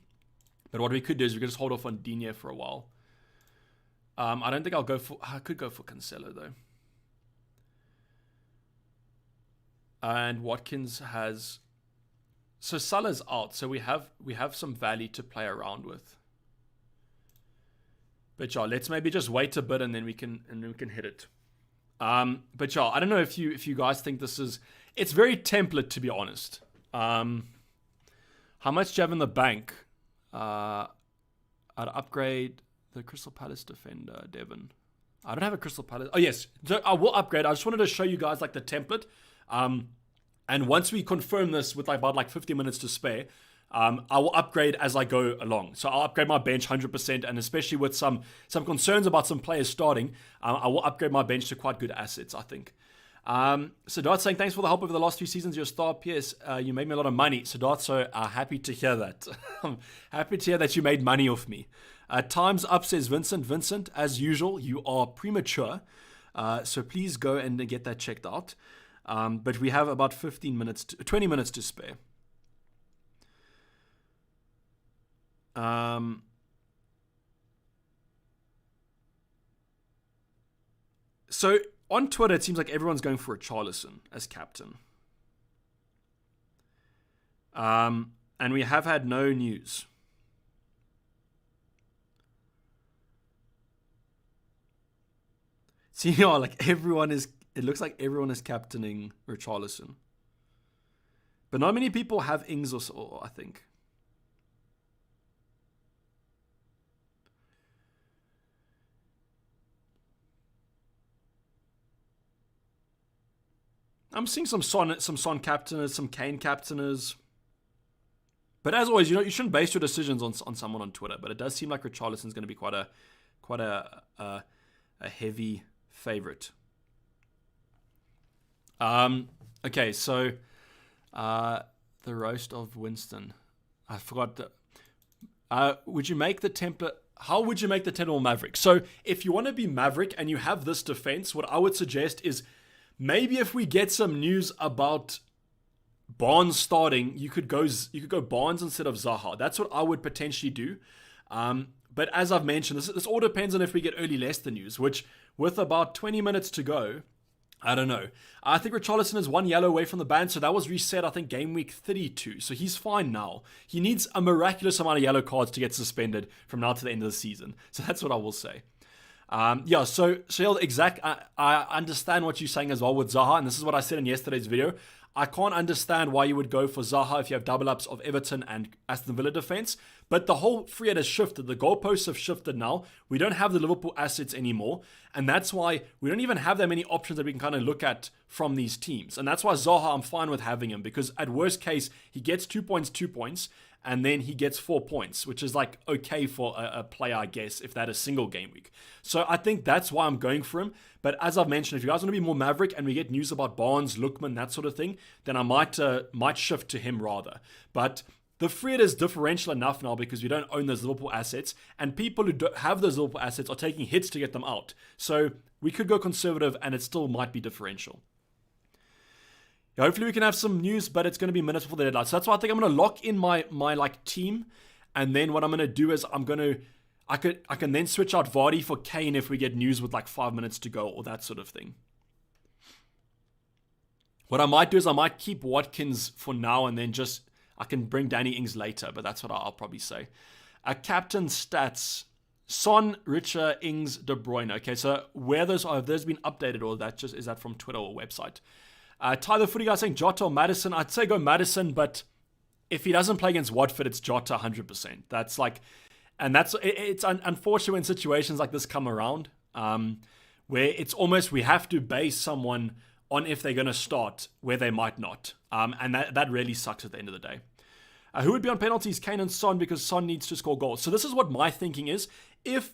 But what we could do is we could just hold off on Digne for a while. I don't think I could go for Cancelo though. And Watkins has... So Salah's out, so we have some value to play around with. But yeah, let's maybe just wait a bit and then we can hit it. But yeah, I don't know if you guys think this is... It's very template, to be honest. How much do you have in the bank? I'd upgrade the Crystal Palace defender, Devon. I don't have a Crystal Palace. Oh yes, so I will upgrade. I just wanted to show you guys like the template. And once we confirm this with about 50 minutes to spare, I will upgrade as I go along. So I'll upgrade my bench 100%, and especially with some concerns about some players starting, I will upgrade my bench to quite good assets, I think. Siddharth saying, thanks for the help over the last few seasons. Your star PS, you made me a lot of money. Siddharth, so happy to hear that. I'm happy to hear that you made money off me. Time's up, says Vincent. Vincent, as usual, you are premature. So please go and get that checked out. But we have about 20 minutes to spare. So on Twitter, it seems like everyone's going for Richarlison as captain. And we have had no news. See, like it looks like everyone is captaining Richarlison. But not many people have Ings or so, I think. I'm seeing some Son captainers, some Kane captainers. But as always, you shouldn't base your decisions on someone on Twitter. But it does seem like Richarlison's going to be quite a heavy favorite. Okay, so the roast of Winston. I forgot. Would you make the template? How would you make the Temple Maverick? So if you want to be Maverick and you have this defense, what I would suggest is maybe if we get some news about Barnes starting, you could go Barnes instead of Zaha. That's what I would potentially do. But as I've mentioned, this all depends on if we get early Leicester news, which with about 20 minutes to go, I don't know. I think Richarlison is 1 yellow away from the ban, so that was reset, I think, game week 32. So he's fine now. He needs a miraculous amount of yellow cards to get suspended from now to the end of the season. So that's what I will say. So exact. I understand what you're saying as well with Zaha, and this is what I said in yesterday's video. I can't understand why you would go for Zaha if you have double ups of Everton and Aston Villa defense. But the whole free hit has shifted. The goalposts have shifted now. We don't have the Liverpool assets anymore. And that's why we don't even have that many options that we can kind of look at from these teams. And that's why Zaha, I'm fine with having him. Because at worst case, he gets 2 points. And then he gets 4 points, which is like okay for a player, I guess, if that is single game week. So I think that's why I'm going for him. But as I've mentioned, if you guys want to be more Maverick and we get news about Barnes, Lookman, that sort of thing, then I might shift to him rather. But the free hit is differential enough now because we don't own those Liverpool assets, and people who don't have those Liverpool assets are taking hits to get them out. So we could go conservative and it still might be differential. Hopefully we can have some news, but it's going to be minutes before the deadline. So that's why I think I'm going to lock in my like team, and then what I'm going to do is I can then switch out Vardy for Kane if we get news with like 5 minutes to go or that sort of thing. What I might do is I might keep Watkins for now, and then I can bring Danny Ings later, but that's what I'll probably say. Captain stats: Son, Richer, Ings, De Bruyne. Okay, so where those are, have those been updated, or is that from Twitter or website? Tyler Footy guy saying Jota or Maddison. I'd say go Maddison, but if he doesn't play against Watford, it's Jota 100%. That's like, and it's unfortunate when situations like this come around, where it's almost we have to base someone on if they're going to start where they might not, and that really sucks at the end of the day. Who would be on penalties? Kane and Son, because Son needs to score goals. So this is what my thinking is. If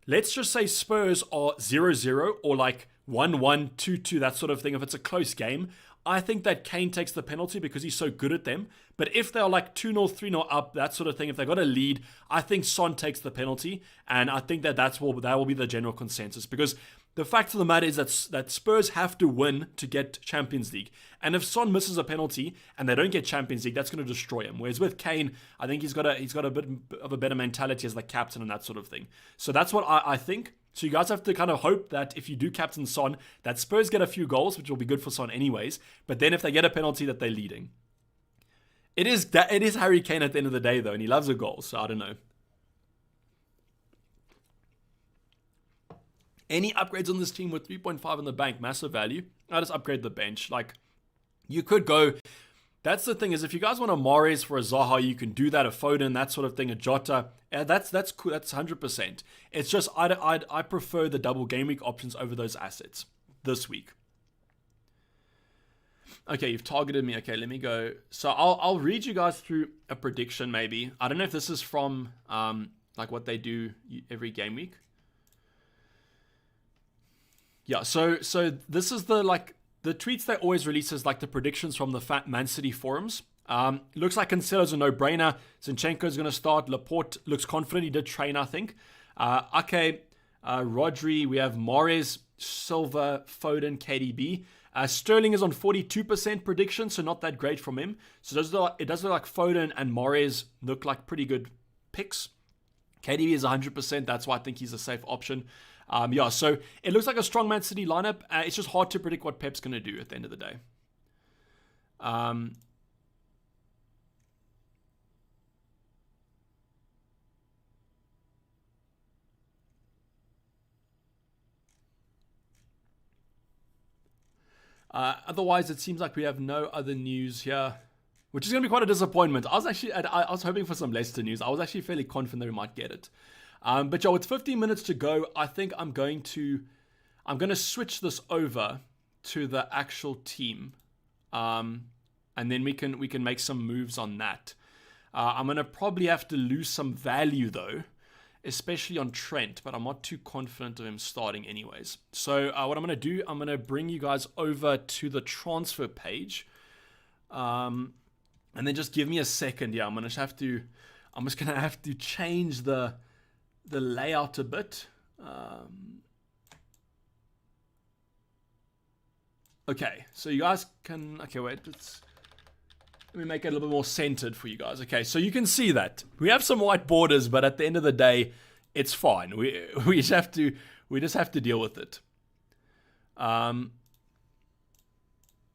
let's just say Spurs are 0-0 or like 1-1, 2-2, that sort of thing. If it's a close game, I think that Kane takes the penalty because he's so good at them. But if they're like 2-0, 3-0 up, that sort of thing, if they've got a lead, I think Son takes the penalty. And I think that will be the general consensus. Because the fact of the matter is that Spurs have to win to get Champions League. And if Son misses a penalty and they don't get Champions League, that's going to destroy him. Whereas with Kane, I think he's got a bit of a better mentality as the captain and that sort of thing. So that's what I think. So you guys have to kind of hope that if you do captain Son, that Spurs get a few goals, which will be good for Son anyways. But then if they get a penalty, that they're leading. It is Harry Kane at the end of the day, though, and he loves a goal. So I don't know. Any upgrades on this team with 3.5 in the bank, massive value. I just upgrade the bench. Like, you could go. That's the thing, is if you guys want a Mahrez for a Zaha, you can do that, a Foden, that sort of thing, a Jota. That's cool. That's 100%. It's just I prefer the double game week options over those assets this week. Okay, you've targeted me. Okay, let me go. So I'll read you guys through a prediction maybe. I don't know if this is from like what they do every game week. Yeah, so this is the tweets they always release is like the predictions from the Fat Man City forums. Looks like Cancelo's a no-brainer. Zinchenko's going to start. Laporte looks confident. He did train, I think. Okay, Rodri, we have Mahrez, Silva, Foden, KDB. Sterling is on 42% prediction, so not that great from him. So it does look like Foden and Mahrez look like pretty good picks. KDB is 100%. That's why I think he's a safe option. Yeah, so it looks like a strong Man City lineup. It's just hard to predict what Pep's going to do at the end of the day. Otherwise, it seems like we have no other news here, which is going to be quite a disappointment. I was hoping for some Leicester news. I was actually fairly confident that we might get it. But yeah, with 15 minutes to go, I think I'm going to switch this over to the actual team, and then we can make some moves on that. I'm going to probably have to lose some value though, especially on Trent, but I'm not too confident of him starting anyways. So what I'm going to do, I'm going to bring you guys over to the transfer page, and then just give me a second. Yeah, I'm just going to have to change the layout a bit. Okay, so you guys can, okay, wait, let me make it a little bit more centered for you guys. Okay, so you can see that we have some white borders, but at the end of the day, it's fine. We just have to deal with it.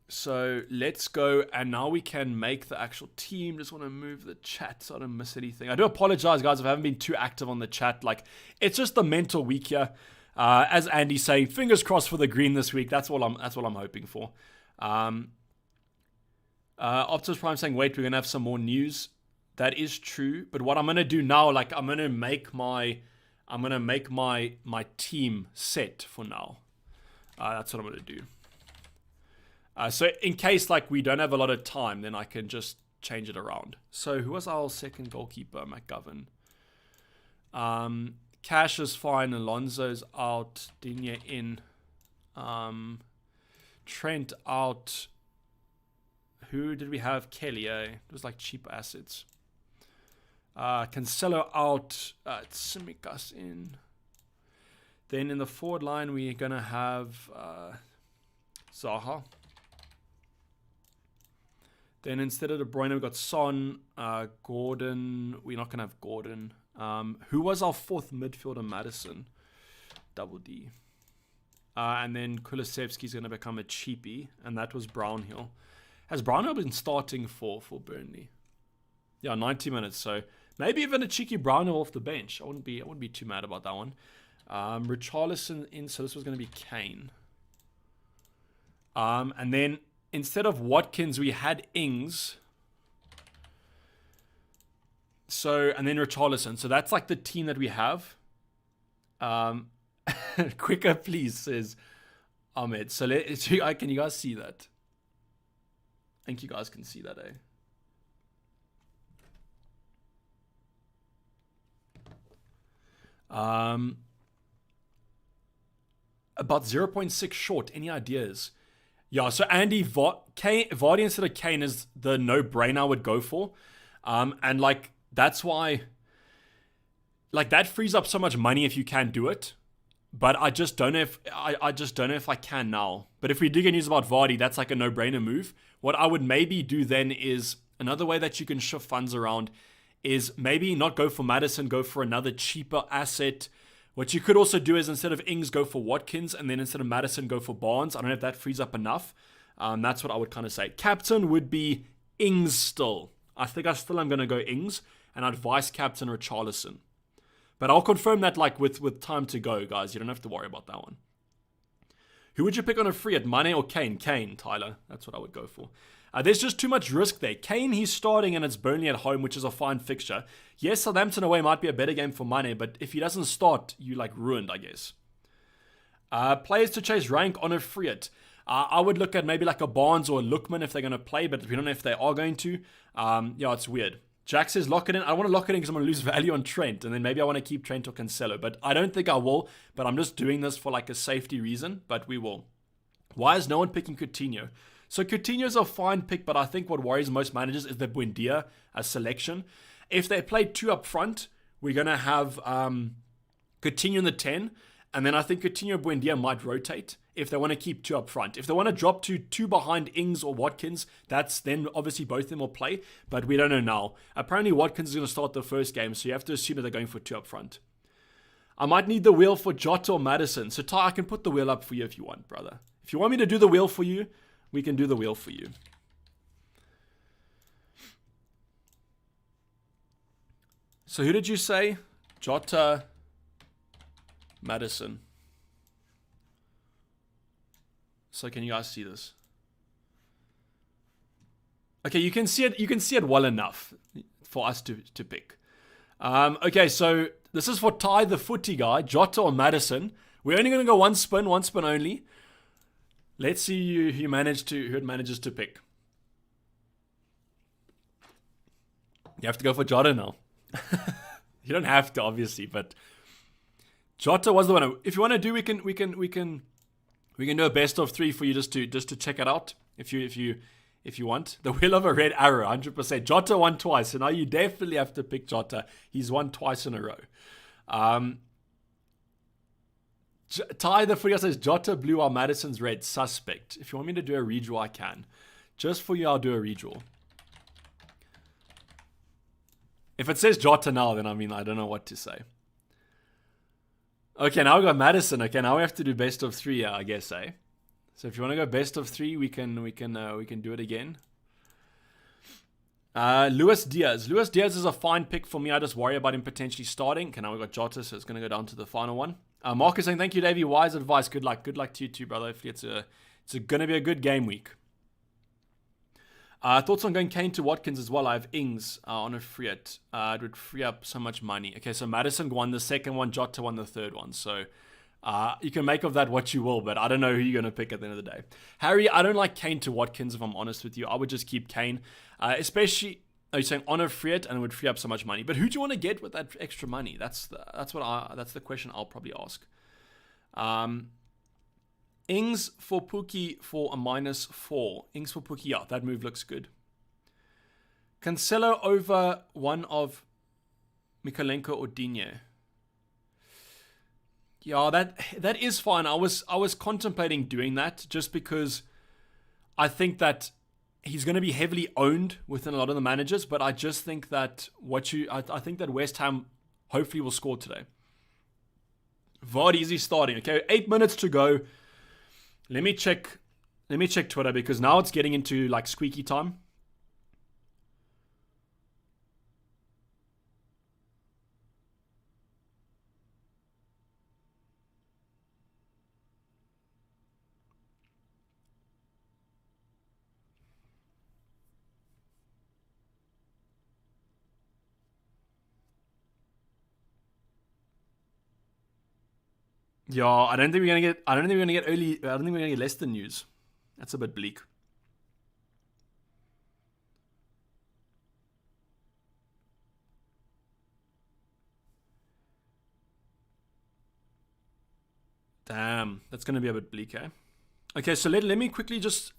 So let's go, and now we can make the actual team. Just want to move the chat so I don't miss anything. I do apologize, guys, if I haven't been too active on the chat. Like, it's just the mental week here. As Andy's saying, fingers crossed for the green this week. That's what I'm hoping for. Optimus Prime saying, wait, we're gonna have some more news. That is true, but what I'm gonna do now, like, I'm gonna make my team set for now. That's what I'm gonna do. So in case like we don't have a lot of time, then I can just change it around. So who was our second goalkeeper? McGovern. Cash is fine. Alonso's out. Digne in. Trent out. Who did we have? Kelly, It was like cheap assets. Cancelo out. Tsimikas in. Then in the forward line, we're going to have Zaha. Then instead of De Bruyne, we've got Son, Gordon. We're not going to have Gordon. Who was our fourth midfielder? Madison. Double D. And then Kulusevski's going to become a cheapie. And that was Brownhill. Has Brownhill been starting for Burnley? Yeah, 90 minutes. So maybe even a cheeky Brownhill off the bench. I wouldn't be too mad about that one. Richarlison in. So this was going to be Kane. And then instead of Watkins, we had Ings. So, and then Richarlison. So that's like the team that we have. Quicker, please, says Ahmed. So can you guys see that? I think you guys can see that, eh? About 0.6 short. Any ideas? Yeah, so Andy, Vardy instead of Kane is the no-brainer I would go for. And like, that's why, like, that frees up so much money if you can do it. But I just don't know if, I just don't know if I can now. But if we do get news about Vardy, that's like a no-brainer move. What I would maybe do then is, another way that you can shift funds around is maybe not go for Madison, go for another cheaper asset. What you could also do is instead of Ings, go for Watkins, and then instead of Madison, go for Barnes. I don't know if that frees up enough. That's what I would kind of say. Captain would be Ings still. I think I still am going to go Ings, and I'd vice captain Richarlison. But I'll confirm that like with time to go, guys. You don't have to worry about that one. Who would you pick on a free at, Mane or Kane? Kane, Tyler. That's what I would go for. There's just too much risk there. Kane, he's starting and it's Burnley at home, which is a fine fixture. Yes, Southampton away might be a better game for Mane, but if he doesn't start, you like ruined, I guess. Players to chase rank on a free hit. I would look at maybe like a Barnes or a Lookman if they're going to play, but we don't know if they are going to. Yeah, it's weird. Jack says lock it in. I want to lock it in because I'm going to lose value on Trent, and then maybe I want to keep Trent or Cancelo, but I don't think I will, but I'm just doing this for like a safety reason, but we will. Why is no one picking Coutinho? So Coutinho's a fine pick, but I think what worries most managers is the Buendia selection. If they play two up front, we're going to have Coutinho in the 10, And then I think Coutinho Buendia might rotate if they want to keep 2 up front. If they want to drop to 2 behind Ings or Watkins, that's then obviously both of them will play, but we don't know now. Apparently Watkins is going to start the first game, so you have to assume that they're going for 2 up front. I might need the wheel for Jota or Maddison. So Ty, I can put the wheel up for you if you want, brother. If you want me to do the wheel for you, we can do the wheel for you. So who did you say? Jota, Maddison. So can you guys see this? Okay, you can see it. You can see it well enough for us to pick. Okay, so this is for Ty, the footy guy, Jota or Maddison. We're only going to go one spin only. Let's see who it manages to pick. You have to go for Jota now. You don't have to, obviously, but Jota was the one. If you want to do, we can do a best of 3 for you just to check it out. If you want the wheel of a red arrow, 100%. Jota won twice, so now you definitely have to pick Jota. He's won twice in a row. Ty the Footy says Jota blue while Maddison's red. Suspect. If you want me to do a redraw, I can. Just for you, I'll do a redraw. If it says Jota now, then I mean I don't know what to say. Okay, now we got Maddison. Okay, now we have to do best of 3, I guess, eh? So if you want to go best of 3, we can do it again. Luis Diaz. Luis Diaz is a fine pick for me. I just worry about him potentially starting. Okay, now we got Jota, so it's going to go down to the final one. Marcus saying, thank you, Dayvy. Wise advice. Good luck. Good luck to you too, brother. Hopefully it's going to be a good game week. Thoughts on going Kane to Watkins as well. I have Ings on a free it. It would free up so much money. Okay, so Maddison won the second one. Jota won the third one. So you can make of that what you will, but I don't know who you're going to pick at the end of the day. Harry, I don't like Kane to Watkins, if I'm honest with you. I would just keep Kane. Especially, you're saying on a free it and it would free up so much money. But who do you want to get with that extra money? That's the question I'll probably ask. Ings for Pookie for a -4. Ings for Pookie, yeah, that move looks good. Cancelo over one of Mikalenko or Digne. Yeah, that is fine. I was contemplating doing that just because I think that he's going to be heavily owned within a lot of the managers, but I just think that I think that West Ham hopefully will score today. Vardy is starting. Okay, 8 minutes to go. Let me check Twitter because now it's getting into like squeaky time. Yeah, I don't think we're gonna get early. I don't think we're gonna get Leicester news. That's a bit bleak. Damn, that's gonna be a bit bleak, eh? Okay, so let me quickly just.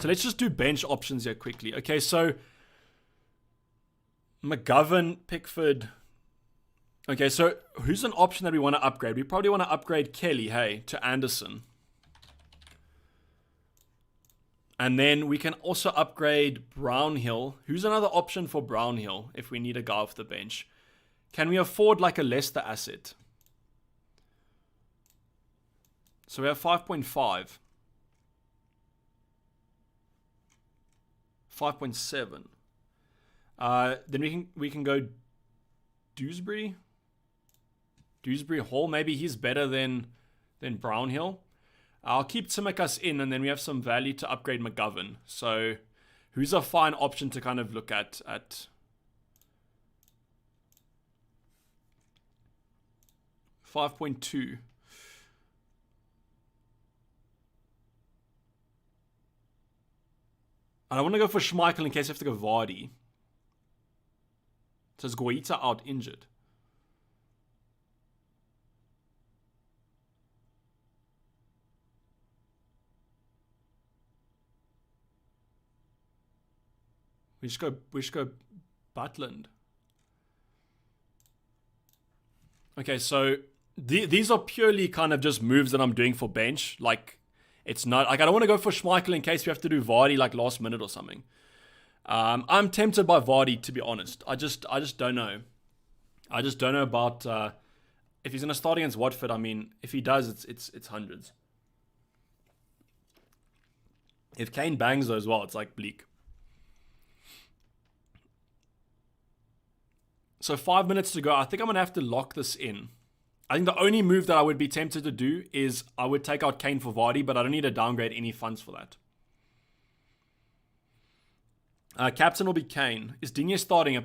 So let's just do bench options here quickly. Okay, so McGovern, Pickford. Okay, so who's an option that we want to upgrade? We probably want to upgrade Kelly, hey, to Anderson. And then we can also upgrade Brownhill. Who's another option for Brownhill if we need a guy off the bench? Can we afford like a Leicester asset? So we have 5.5. 5.7. Then we can go Dewsbury Hall. Maybe he's better than Brownhill. I'll keep Tsimikas in, and then we have some value to upgrade McGovern. So who's a fine option to kind of look at 5.2. I want to go for Schmeichel in case I have to go Vardy. So is Guaita out injured? We should go Butland. Okay, so these are purely kind of just moves that I'm doing for bench. Like, it's not like I don't want to go for Schmeichel in case we have to do Vardy like last minute or something. I'm tempted by Vardy, to be honest. I just don't know. I just don't know about if he's going to start against Watford. I mean, if he does, it's hundreds. If Kane bangs though as well, it's like bleak. So 5 minutes to go. I think I'm going to have to lock this in. I think the only move that I would be tempted to do is I would take out Kane for Vardy, but I don't need to downgrade any funds for that. Captain will be Kane. Is Digne starting?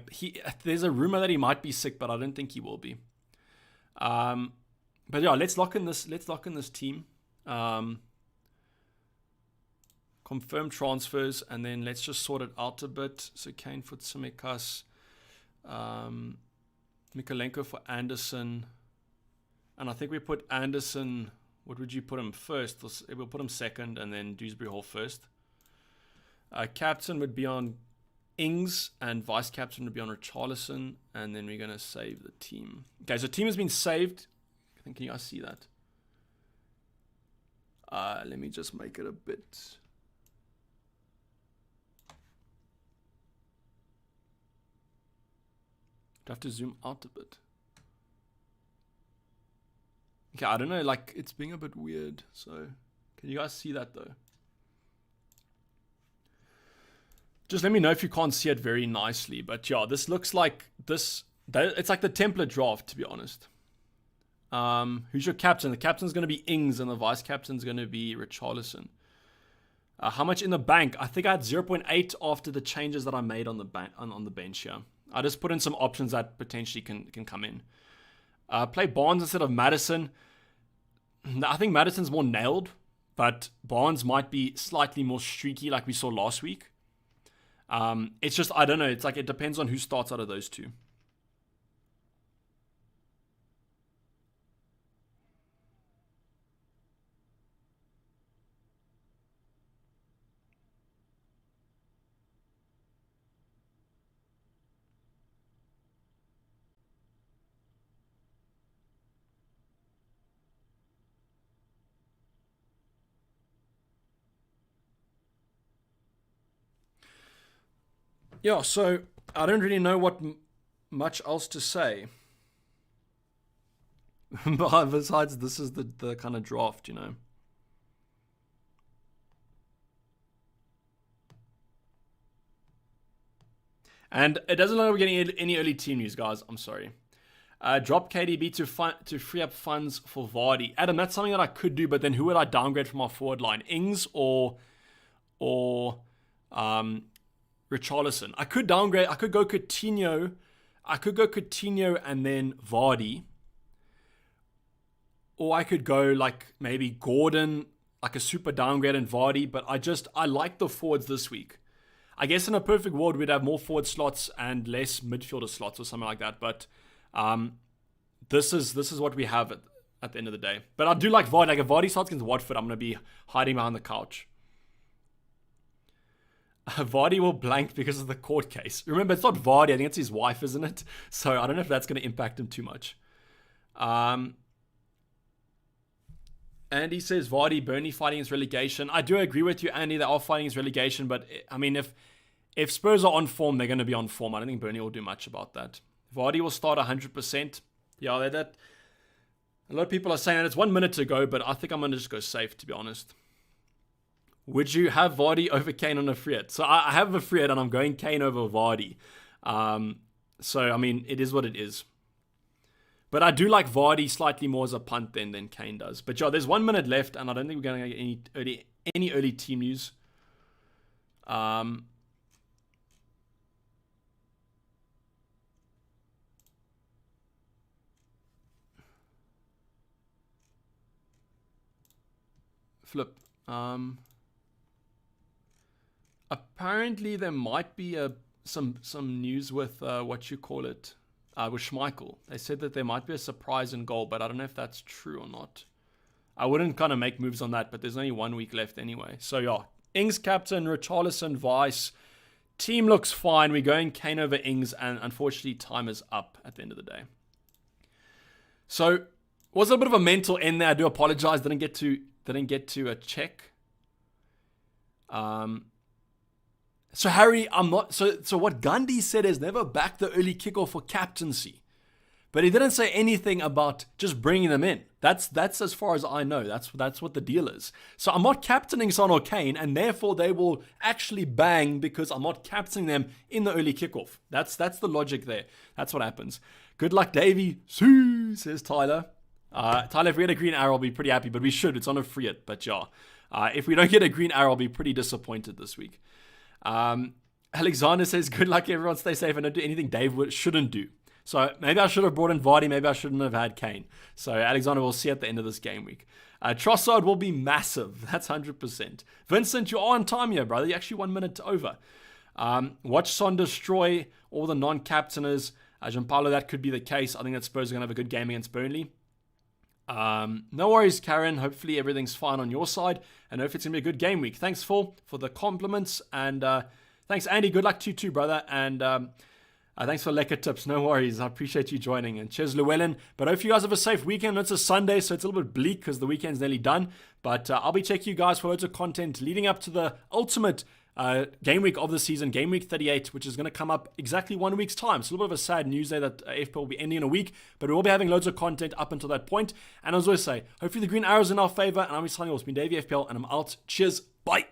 There's a rumor that he might be sick, but I don't think he will be. But yeah, let's lock in this. Let's lock in this team. Confirm transfers, and then let's just sort it out a bit. So Kane for Tsimikas, Mikolenko for Anderson, and I think we put Anderson. What would you put him first? We'll put him second, and then Dewsbury Hall first. Captain would be on Ings, and vice captain would be on Richarlison, and then we're going to save the team. Okay, so team has been saved. I think, can you guys see that? Let me just make it a bit. I have to zoom out a bit. Okay, I don't know, like it's being a bit weird. So, can you guys see that though? Just let me know if you can't see it very nicely. But yeah, this looks like this. It's like the template draft, to be honest. Who's your captain? The captain's going to be Ings, and the vice captain's going to be Richarlison. How much in the bank? I think I had 0.8 after the changes that I made on the bench here. I just put in some options that potentially can come in. Play Barnes instead of Maddison. I think Maddison's more nailed, but Barnes might be slightly more streaky like we saw last week. It's just, I don't know. It's like it depends on who starts out of those two. Yeah, so I don't really know what much else to say. But besides, this is the kind of draft, you know. And it doesn't look like we're getting any early team news, guys. I'm sorry. Drop KDB to free up funds for Vardy. Adam, that's something that I could do, but then who would I downgrade from our forward line? Ings or Richarlison. I could downgrade. I could go Coutinho. And then Vardy. Or I could go like maybe Gordon, like a super downgrade and Vardy. But I like the forwards this week. I guess in a perfect world we'd have more forward slots and less midfielder slots or something like that. But this is what we have at the end of the day. But I do like Vardy. Like if Vardy starts against Watford, I'm going to be hiding behind the couch. Vardy will blank because of the court case. Remember, it's not Vardy. I think it's his wife, isn't it? So I don't know if that's going to impact him too much. Andy says Vardy, Burnley fighting against relegation. I do agree with you, Andy. They are fighting against relegation. But, I mean, if Spurs are on form, they're going to be on form. I don't think Burnley will do much about that. Vardy will start 100%. Yeah, that. A lot of people are saying that it's 1 minute to go, but I think I'm going to just go safe, to be honest. Would you have Vardy over Kane on a free hit? So I have a free hit and I'm going Kane over Vardy. So, I mean, it is what it is. But I do like Vardy slightly more as a punt than Kane does. But yeah, there's 1 minute left and I don't think we're going to get any early team news. Flip. Apparently there might be some news with what you call it, with Schmeichel. They said that there might be a surprise in goal, but I don't know if that's true or not. I wouldn't kind of make moves on that, but there's only 1 week left anyway. So yeah, Ings captain, Richarlison vice. Team looks fine. We're going Kane over Ings, and unfortunately time is up at the end of the day. So Was a bit of a mental end there. I do apologize. Didn't get to check. So Harry, I'm not. So what Gandhi said is never back the early kickoff for captaincy, but he didn't say anything about just bringing them in. That's as far as I know. That's what the deal is. So I'm not captaining Son or Kane, and therefore they will actually bang because I'm not captaining them in the early kickoff. That's the logic there. That's what happens. Good luck, Dayvy. Says Tyler. Tyler, if we get a green arrow, I'll be pretty happy, but we should. It's on a free it, but yeah. If we don't get a green arrow, I'll be pretty disappointed this week. Alexander says, good luck, everyone. Stay safe and don't do anything Dave shouldn't do. So maybe I should have brought in Vardy. Maybe I shouldn't have had Kane. So Alexander, we'll see at the end of this game week. Trossard will be massive. That's 100%. Vincent, you are on time here, brother. You're actually 1 minute over. Watch Son destroy all the non-captainers. Gianpaolo, that could be the case. I think that Spurs are going to have a good game against Burnley. No worries, Karen. Hopefully everything's fine on your side, and hopefully it's going to be a good game week. Thanks, Phil, for the compliments, and thanks, Andy. Good luck to you too, brother, and thanks for lekker tips. No worries. I appreciate you joining, and cheers, Llewellyn. But I hope you guys have a safe weekend. It's a Sunday, so it's a little bit bleak because the weekend's nearly done, but I'll be checking you guys for loads of content leading up to the ultimate game week of the season, game week 38, which is going to come up exactly 1 week's time. So a little bit of a sad news there that FPL will be ending in a week, but we will be having loads of content up until that point. And as I always say, hopefully the green arrow's in our favor. And I'm signing off. It's been Dayvy FPL, and I'm out. Cheers. Bye.